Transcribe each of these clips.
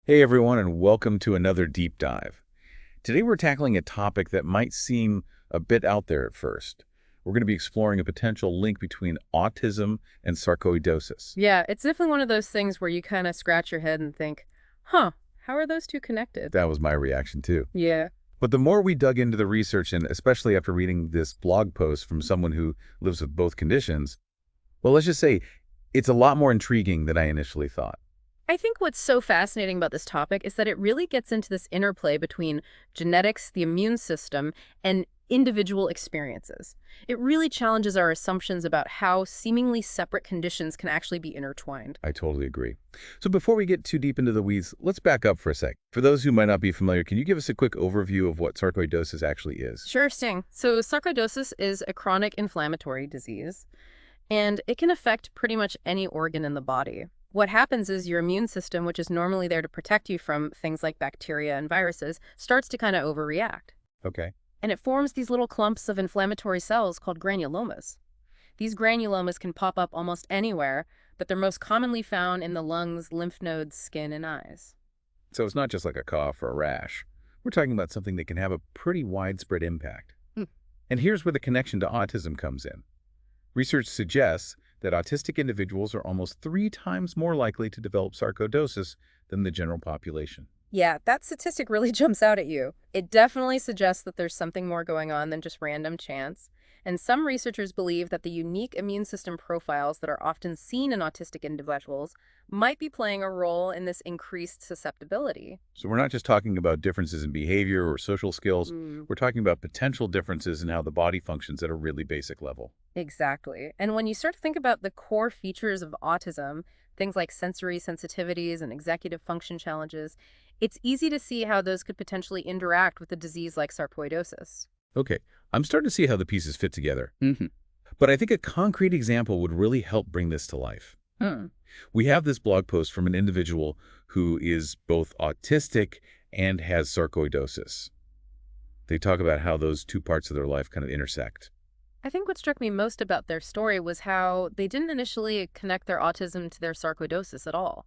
Hey everyone, and welcome to another deep dive. Today we're tackling a topic that might seem a bit out there at first. We're going to be exploring a potential link between autism and sarcoidosis. Yeah, it's definitely one of those things where you kind of scratch your head and think, huh, how are those two connected? That was my reaction too. Yeah. But the more we dug into the research, and especially after reading this blog post from someone who lives with both conditions, well, let's just say it's a lot more intriguing than I initially thought. I think what's so fascinating about this topic is that it really gets into this interplay between genetics, the immune system, and individual experiences. It really challenges our assumptions about how seemingly separate conditions can actually be intertwined. I totally agree. So before we get too deep into the weeds, let's back up for a sec. For those who might not be familiar, can you give us a quick overview of what sarcoidosis actually is? Sure thing. So, sarcoidosis is a chronic inflammatory disease, and it can affect pretty much any organ in the body. What happens is your immune system, which is normally there to protect you from things like bacteria and viruses, starts to kind of overreact. Okay. And it forms these little clumps of inflammatory cells called granulomas. These granulomas can pop up almost anywhere, but they're most commonly found in the lungs, lymph nodes, skin, and eyes. So it's not just like a cough or a rash. We're talking about something that can have a pretty widespread impact. Hmm. And here's where the connection to autism comes in. Research suggests that autistic individuals are almost 3 times more likely to develop sarcoidosis than the general population. Yeah, that statistic really jumps out at you. It definitely suggests that there's something more going on than just random chance. And some researchers believe that the unique immune system profiles that are often seen in autistic individuals might be playing a role in this increased susceptibility. So we're not just talking about differences in behavior or social skills. Mm, We're talking about potential differences in how the body functions at a really basic level. exactly. And when you start to think about the core features of autism, things like sensory sensitivities and executive function challenges, it's easy to see how those could potentially interact with a disease like sarcoidosis. Okay, I'm starting to see how the pieces fit together. Hmm. But I think a concrete example would really help bring this to life. Hmm. We have this blog post from an individual who is both autistic and has sarcoidosis. They talk about how those two parts of their life kind of intersect. I think what struck me most about their story was how they didn't initially connect their autism to their sarcoidosis at all.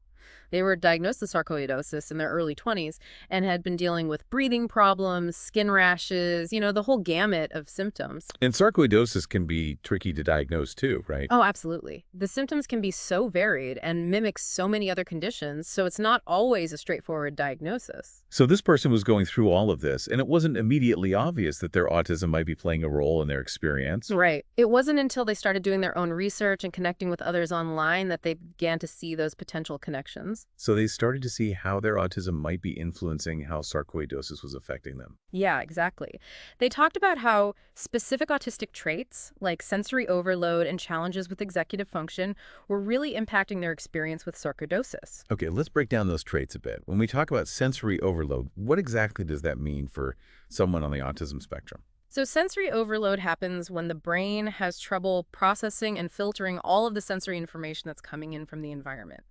They were diagnosed with sarcoidosis in their early 20s and had been dealing with breathing problems, skin rashes, the whole gamut of symptoms. And sarcoidosis can be tricky to diagnose too, right? Oh, absolutely. The symptoms can be so varied and mimic so many other conditions, so it's not always a straightforward diagnosis. So this person was going through all of this, and it wasn't immediately obvious that their autism might be playing a role in their experience. Right. It wasn't until they started doing their own research and connecting with others online that they began to see those potential connections. So they started to see how their autism might be influencing how sarcoidosis was affecting them. Yeah, exactly. They talked about how specific autistic traits, like sensory overload and challenges with executive function, were really impacting their experience with sarcoidosis. Okay, let's break down those traits a bit. When we talk about sensory overload, what exactly does that mean for someone on the autism spectrum? So, sensory overload happens when the brain has trouble processing and filtering all of the sensory information that's coming in from the environment.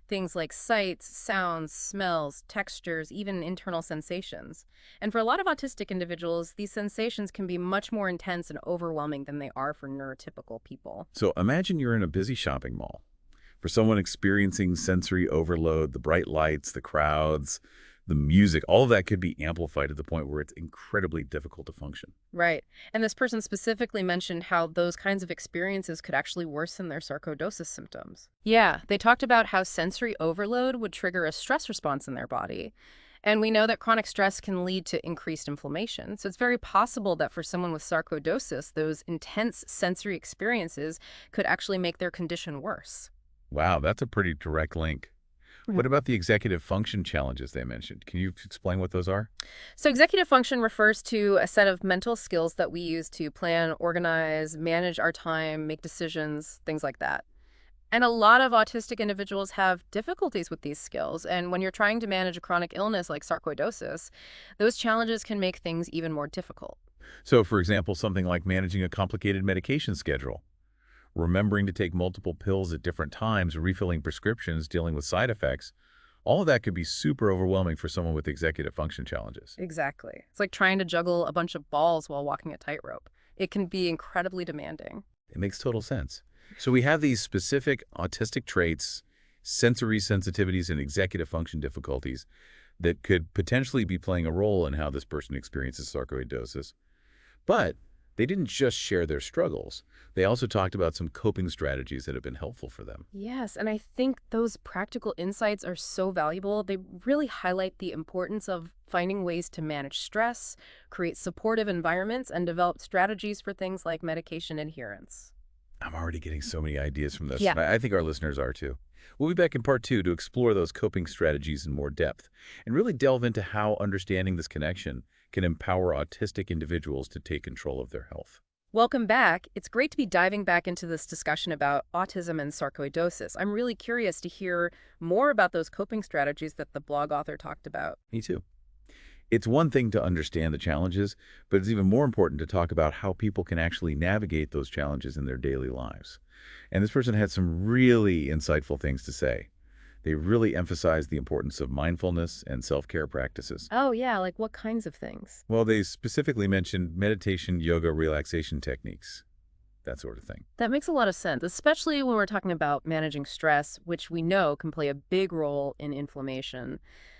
Things like sights, sounds, smells, textures, even internal sensations. And for a lot of autistic individuals, these sensations can be much more intense and overwhelming than they are for neurotypical people. So imagine you're in a busy shopping mall. For someone experiencing sensory overload, the bright lights, the crowds, the music, all of that could be amplified to the point where it's incredibly difficult to function. Right. And this person specifically mentioned how those kinds of experiences could actually worsen their sarcoidosis symptoms. Yeah, they talked about how sensory overload would trigger a stress response in their body. And we know that chronic stress can lead to increased inflammation. So it's very possible that for someone with sarcoidosis, those intense sensory experiences could actually make their condition worse. Wow, that's a pretty direct link. What about the executive function challenges they mentioned? Can you explain what those are? So, executive function refers to a set of mental skills that we use to plan, organize, manage our time, make decisions, things like that. And a lot of autistic individuals have difficulties with these skills. And when you're trying to manage a chronic illness like sarcoidosis, those challenges can make things even more difficult. So, for example, something like managing a complicated medication schedule, remembering to take multiple pills at different times, refilling prescriptions, dealing with side effects, all of that could be super overwhelming for someone with executive function challenges. Exactly. It's like trying to juggle a bunch of balls while walking a tightrope. It can be incredibly demanding. It makes total sense. So we have these specific autistic traits, sensory sensitivities and executive function difficulties that could potentially be playing a role in how this person experiences sarcoidosis. But they didn't just share their struggles. They also talked about some coping strategies that have been helpful for them. Yes, and I think those practical insights are so valuable. They really highlight the importance of finding ways to manage stress, create supportive environments, and develop strategies for things like medication adherence. I'm already getting so many ideas from this, Yeah. and I think our listeners are too. We'll be back in part 2 to explore those coping strategies in more depth and really delve into how understanding this connection can empower autistic individuals to take control of their health. Welcome back. It's great to be diving back into this discussion about autism and sarcoidosis. I'm really curious to hear more about those coping strategies that the blog author talked about. Me too. It's one thing to understand the challenges, but it's even more important to talk about how people can actually navigate those challenges in their daily lives. And this person had some really insightful things to say. They really emphasized the importance of mindfulness and self-care practices. Oh, yeah, like what kinds of things? Well, they specifically mentioned meditation, yoga, relaxation techniques, that sort of thing. That makes a lot of sense, especially when we're talking about managing stress, which we know can play a big role in inflammation.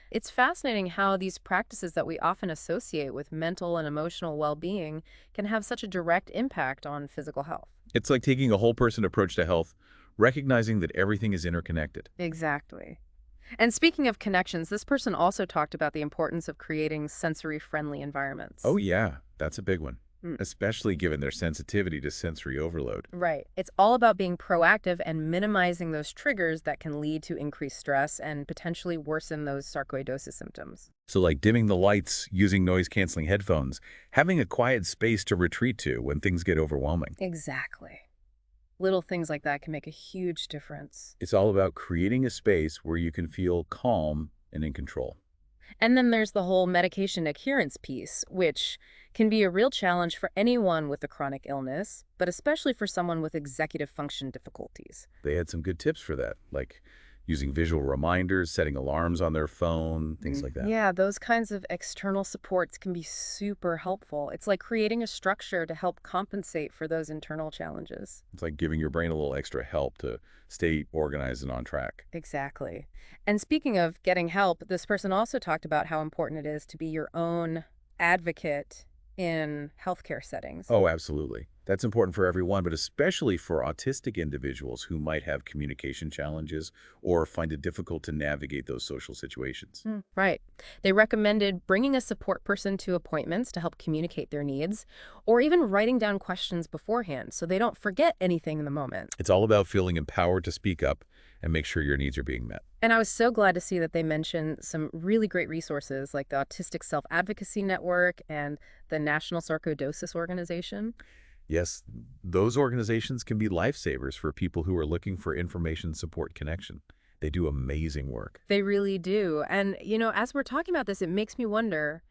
It's fascinating how these practices that we often associate with mental and emotional well-being can have such a direct impact on physical health. It's like taking a whole person approach to health, recognizing that everything is interconnected. Exactly. And speaking of connections, this person also talked about the importance of creating sensory-friendly environments. Oh yeah, that's a big one, Mm. especially given their sensitivity to sensory overload. Right. It's all about being proactive and minimizing those triggers that can lead to increased stress and potentially worsen those sarcoidosis symptoms. So like dimming the lights, using noise-canceling headphones, having a quiet space to retreat to when things get overwhelming. Exactly. Little things like that can make a huge difference. It's all about creating a space where you can feel calm and in control. And then there's the whole medication adherence piece, which can be a real challenge for anyone with a chronic illness, but especially for someone with executive function difficulties. They had some good tips for that, like using visual reminders, setting alarms on their phone, things like that. Yeah, those kinds of external supports can be super helpful. It's like creating a structure to help compensate for those internal challenges. It's like giving your brain a little extra help to stay organized and on track. Exactly. And speaking of getting help, this person also talked about how important it is to be your own advocate in healthcare settings. Oh, absolutely. That's important for everyone, but especially for autistic individuals who might have communication challenges or find it difficult to navigate those social situations. Right. They recommended bringing a support person to appointments to help communicate their needs, or even writing down questions beforehand so they don't forget anything in the moment. It's all about feeling empowered to speak up and make sure your needs are being met. And I was so glad to see that they mentioned some really great resources like the Autistic Self-Advocacy Network and the National Sarcoidosis Organization. Yes, those organizations can be lifesavers for people who are looking for information, support, connection. They do amazing work. They really do. And, as we're talking about this, it makes me wonder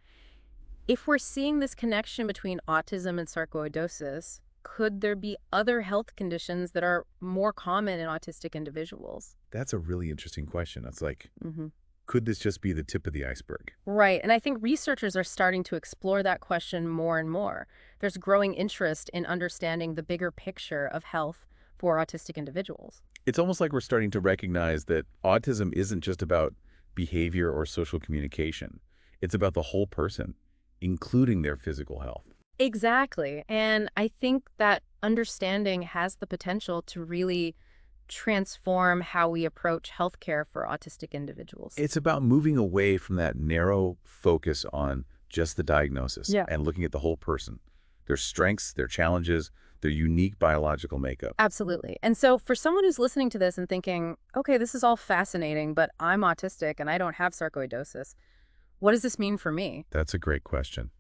if we're seeing this connection between autism and sarcoidosis, could there be other health conditions that are more common in autistic individuals? That's a really interesting question. It's like, Hmm. could this just be the tip of the iceberg? Right. And I think researchers are starting to explore that question more and more. There's growing interest in understanding the bigger picture of health for autistic individuals. It's almost like we're starting to recognize that autism isn't just about behavior or social communication. It's about the whole person, including their physical health. Exactly. And I think that understanding has the potential to really transform how we approach healthcare for autistic individuals. It's about moving away from that narrow focus on just the diagnosis Yeah. and looking at the whole person, their strengths, their challenges, their unique biological makeup. Absolutely. And so for someone who's listening to this and thinking, okay, this is all fascinating, but I'm autistic and I don't have sarcoidosis, what does this mean for me? That's a great question.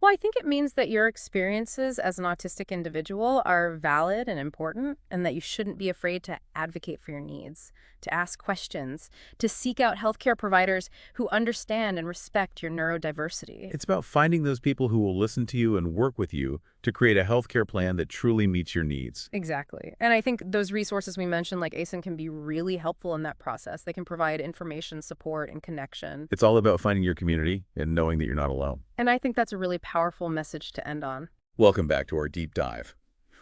Well, I think it means that your experiences as an autistic individual are valid and important, and that you shouldn't be afraid to advocate for your needs, to ask questions, to seek out healthcare providers who understand and respect your neurodiversity. It's about finding those people who will listen to you and work with you to create a healthcare plan that truly meets your needs. Exactly. And I think those resources we mentioned, like ASIN, can be really helpful in that process. They can provide information, support, and connection. It's all about finding your community and knowing that you're not alone. And I think that's a really powerful message to end on. Welcome back to our deep dive.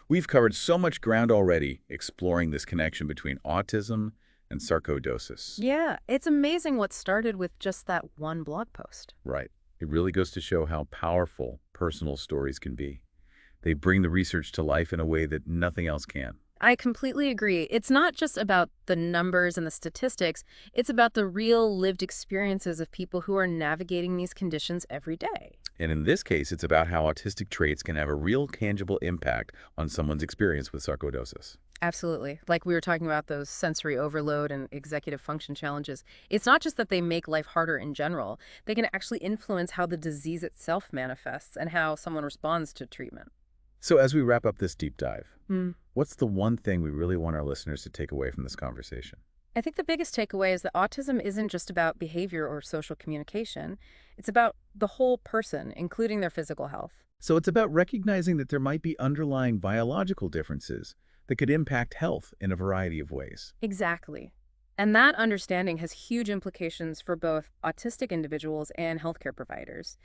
We've covered so much ground already exploring this connection between autism and sarcoidosis. Yeah, it's amazing what started with just that one blog post. Right. It really goes to show how powerful personal stories can be. They bring the research to life in a way that nothing else can. I completely agree. It's not just about the numbers and the statistics, it's about the real lived experiences of people who are navigating these conditions every day. And in this case, it's about how autistic traits can have a real tangible impact on someone's experience with sarcoidosis. Absolutely. Like we were talking about those sensory overload and executive function challenges. It's not just that they make life harder in general, they can actually influence how the disease itself manifests and how someone responds to treatment. So as we wrap up this deep dive, Hmm. what's the one thing we really want our listeners to take away from this conversation? I think the biggest takeaway is that autism isn't just about behavior or social communication. It's about the whole person, including their physical health. So it's about recognizing that there might be underlying biological differences that could impact health in a variety of ways. Exactly. And that understanding has huge implications for both autistic individuals and healthcare providers.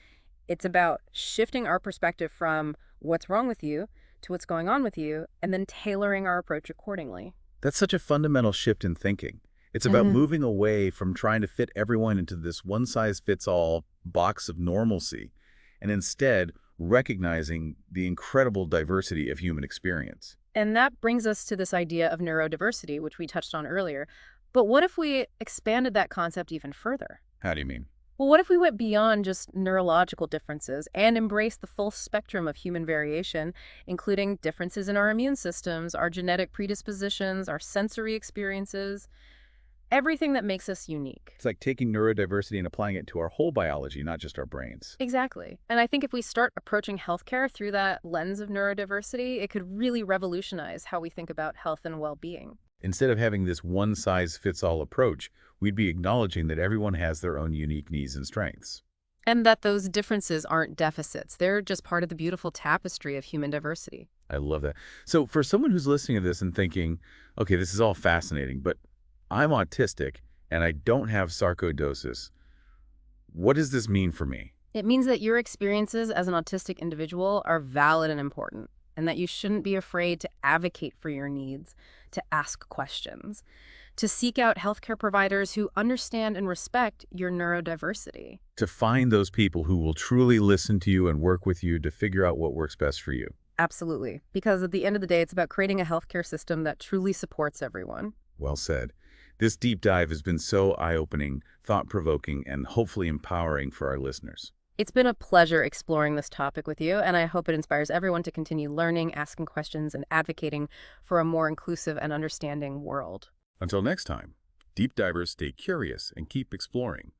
It's about shifting our perspective from what's wrong with you to what's going on with you, and then tailoring our approach accordingly. That's such a fundamental shift in thinking. It's about Mhm. moving away from trying to fit everyone into this one-size-fits-all box of normalcy, and instead recognizing the incredible diversity of human experience. And that brings us to this idea of neurodiversity, which we touched on earlier. But what if we expanded that concept even further? How do you mean? Well, what if we went beyond just neurological differences and embraced the full spectrum of human variation, including differences in our immune systems, our genetic predispositions, our sensory experiences, everything that makes us unique? It's like taking neurodiversity and applying it to our whole biology, not just our brains. Exactly. And I think if we start approaching healthcare through that lens of neurodiversity, it could really revolutionize how we think about health and well-being. Instead of having this one-size-fits-all approach, we'd be acknowledging that everyone has their own unique needs and strengths. And that those differences aren't deficits. They're just part of the beautiful tapestry of human diversity. I love that. So for someone who's listening to this and thinking, okay, this is all fascinating, but I'm autistic and I don't have sarcoidosis, what does this mean for me? It means that your experiences as an autistic individual are valid and important, and that you shouldn't be afraid to advocate for your needs, to ask questions, to seek out healthcare providers who understand and respect your neurodiversity. To find those people who will truly listen to you and work with you to figure out what works best for you. Absolutely. Because at the end of the day, it's about creating a healthcare system that truly supports everyone. Well said. This deep dive has been so eye-opening, thought-provoking, and hopefully empowering for our listeners. It's been a pleasure exploring this topic with you, and I hope it inspires everyone to continue learning, asking questions, and advocating for a more inclusive and understanding world. Until next time, deep divers stay curious and keep exploring.